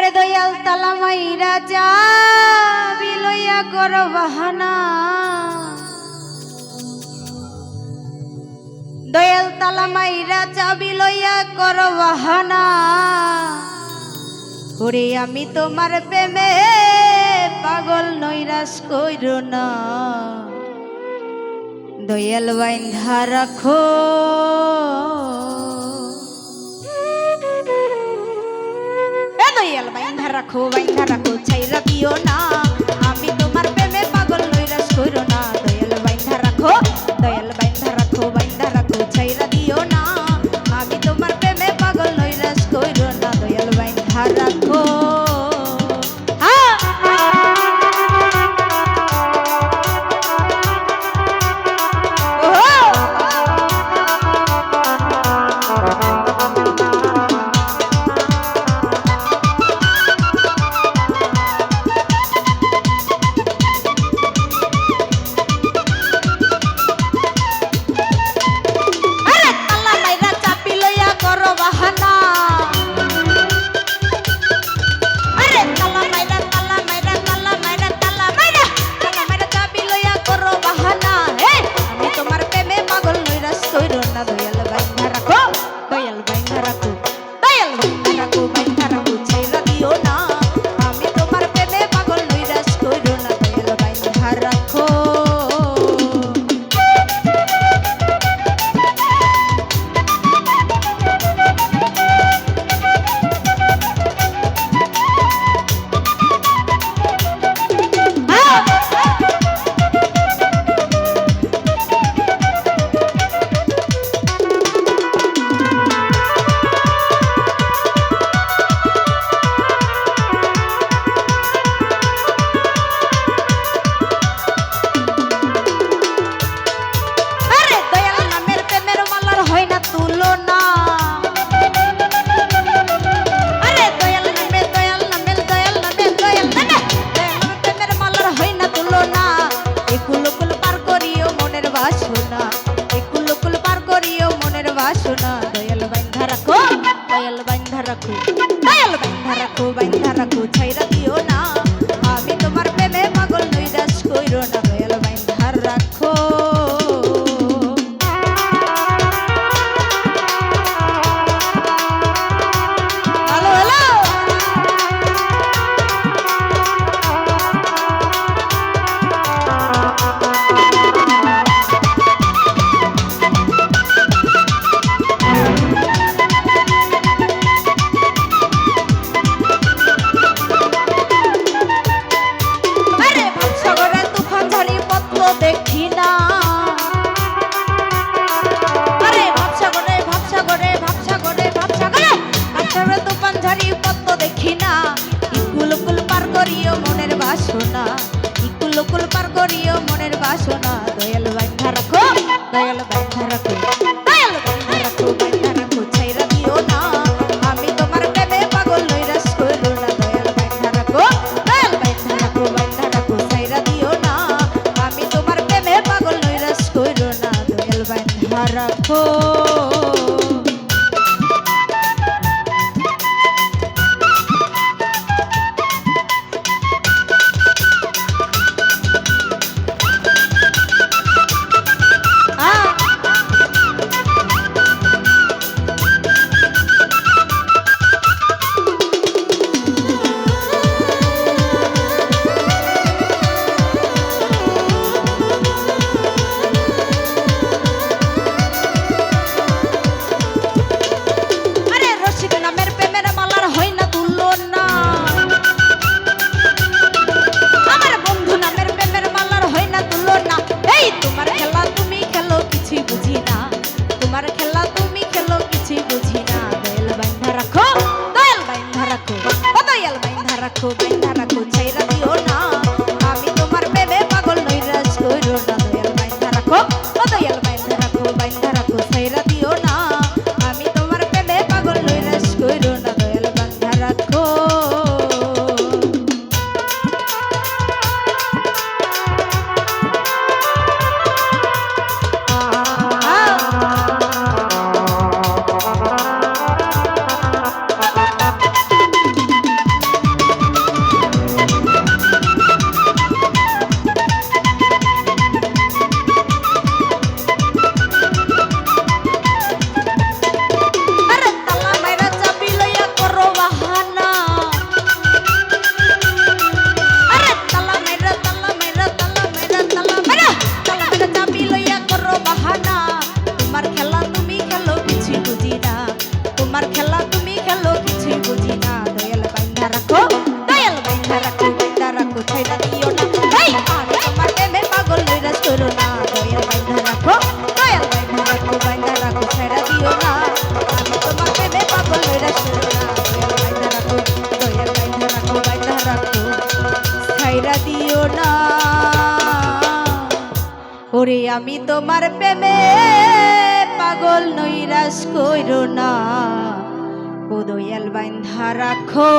আরে দয়াল তালা মাইরা যা বিলইয়া কর বাহানা, দয়াল তালা মাইরা যা বিলইয়া কর বাহানা। ওরে আমি তোমার প্রেমে পাগল নৈরাশ কইরো না, দয়াল বাইন্ধা রাখো। দয়াল বাইন্ধা রাখো, বাইন্ধা রাখো, ছাইরা দিও না, আমি তোমার প্রেমে পাগল নৈরাশ কইরো না। দয়াল বাইন্ধা রাখো, দয়াল বাইন্ধা রাখো, বাইন্ধা রাখো, ছাইরা দিও না, আমি তোমার প্রেমে পাগল নৈরাশ কইরো না। দয়াল বাইন্ধা রাখো। দয়াল বাইন্ধা রাখো, দয়াল বাইন্ধা রাখো, দয়াল বাইন্ধা রাখো, বাইন্ধা রাখো, ছাইরা দিও না, আমি তোমার প্রেমে পাগল নৈরাশ কইরো না। দয়াল বাইন্ধা রাখো। ইকুল পার করিও মনের বাসনা, দয়াল বাইন্ধা রাখো, দয়াল বাইন্ধা রাখো, দয়াল বাইন্ধা রাখো, বাইন্ধা রাখো, ছাইরা দিও না, আমি তোমার প্রেমে পাগল নৈরাশ কইরো না। দয়াল বাইন্ধা রাখো, দয়াল বাইন্ধা রাখো, বাইন্ধা রাখো, ছাইরা দিও না, আমি তোমার প্রেমে পাগল নৈরাশ কইরো না। দয়াল বাইন্ধা রাখো। রাখো, বাইন্ধা রাখো, ছাইরা দিও না, আমি তোমার প্রেমে পাগল নৈরাশ কইরো না। দয়াল বাইন্ধা রাখো, ও দয়াল বাইন্ধা রাখো, বাইন্ধা রাখো, ছাইরা দিও না, আমি তোমার প্রেমে পাগল নৈরাশ কইরো না। দয়াল বাইন্ধা রাখো। বুঝি না দয়াল বাইন্ধা রাখো দয়াল বাইন্ধা রাখো ছাইরা দিও না এই আমি তোমার প্রেমে পাগল নৈরাশ করো না দয়াল বাইন্ধা রাখো ছাইরা দিও না আমি তোমার প্রেমে পাগল নৈরাশ করো না দয়াল বাইন্ধা রাখো ছাইরা দিও না ওরে আমি তোমার প্রেমে পাগল নৈরাশ কইরো না ও দয়াল বাইন্ধা রাখো।